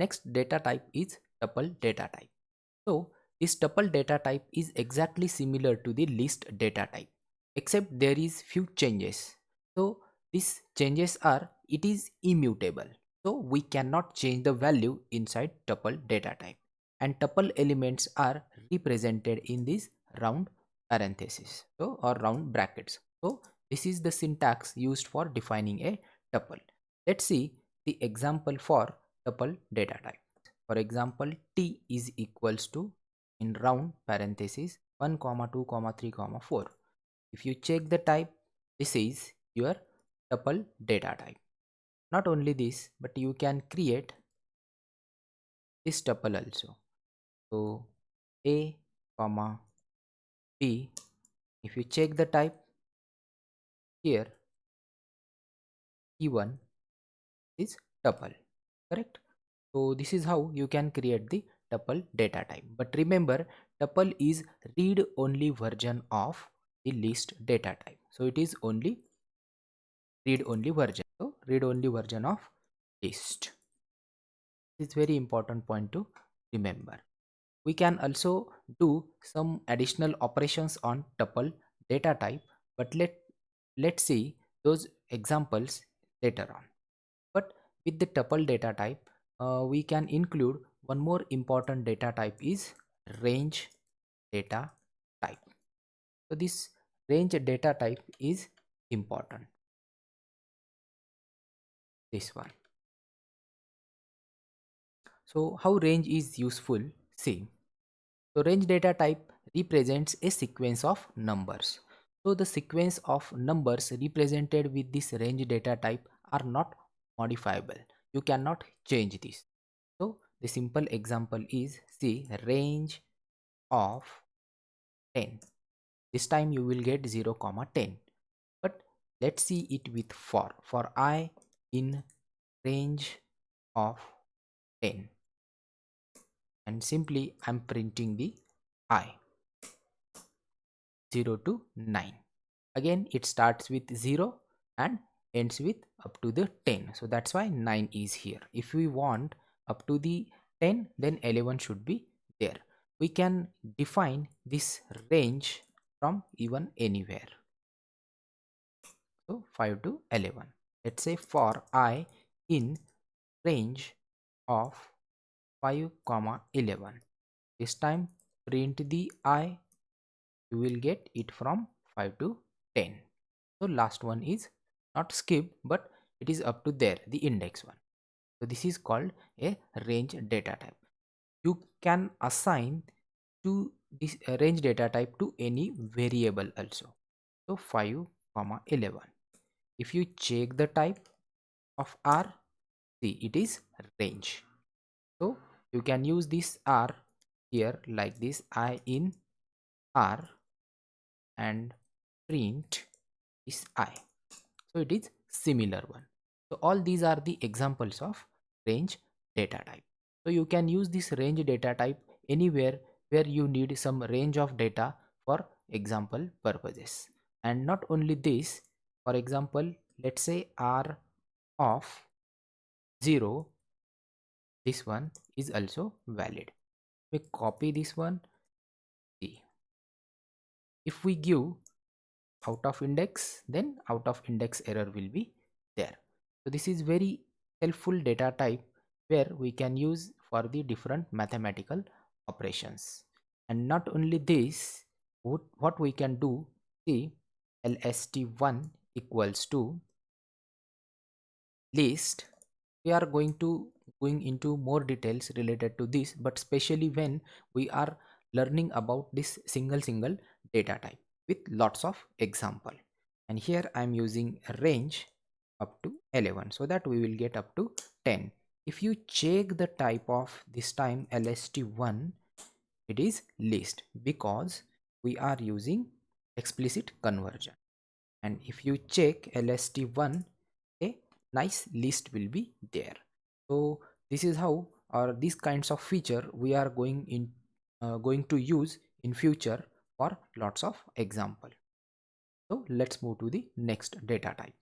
Next data type is tuple data type. So this tuple data type is exactly similar to the list data type, except there is few changes. So these changes are, it is immutable. So we cannot change the value inside tuple data type, and tuple elements are represented in these round parentheses, so or round brackets. So this is the syntax used for defining a tuple. Let's see the example for tuple data type. For example, t is equals to, in round parentheses, 1 comma 2 comma 3 comma 4. If you check the type, this is your tuple data type. Not only this, but you can create this tuple also. So a comma b, if you check the type here, t1 is tuple, correct? So this is how you can create the tuple data type. But remember, tuple is read only version of the list data type. So it is only read only version. So read only version of list. It's very important point to remember. We can also do some additional operations on tuple data type, but let's see those examples later on. But with the tuple data type, we can include one more important data type is range data type. So this range data type is important. This one. So how range is useful? See. So range data type represents a sequence of numbers. So the sequence of numbers represented with this range data type are not modifiable. You cannot change this. So the simple example is, see, range of 10. This time you will get 0 comma 10. But let's see it with for I in range of 10, and simply I'm printing the I 0 to 9. Again it starts with 0 and ends with up to the 10. So that's why 9 is here. If we want up to the 10, then 11 should be there. We can define this range from even anywhere. So 5 to 11. Let's say for I in range of 5 comma 11. This time print the I, you will get it from 5 to 10. So last one is not skip, but it is up to there, the index one. So this is called a range data type. You can assign to this range data type to any variable also. So 5 comma 11. If you check the type of R, see it is range. So you can use this R here like this, I in R, and print is I. So it is similar one. So all these are the examples of range data type. So you can use this range data type anywhere where you need some range of data for example purposes. And not only this, for example, let's say R of 0, this one is also valid. We copy this one. See, if we give out of index, then out of index error will be there. So this is very helpful data type where we can use for the different mathematical operations. And not only this, what we can do, see, lst1 equals to list. We are going into more details related to this, but especially when we are learning about this single data type with lots of example. And here I am using a range up to 11 so that we will get up to 10. If you check the type of this time lst1, it is list because we are using explicit conversion. And if you check lst1, a nice list will be there. So this is how, or these kinds of feature we are going to use in future for lots of example. So let's move to the next data type.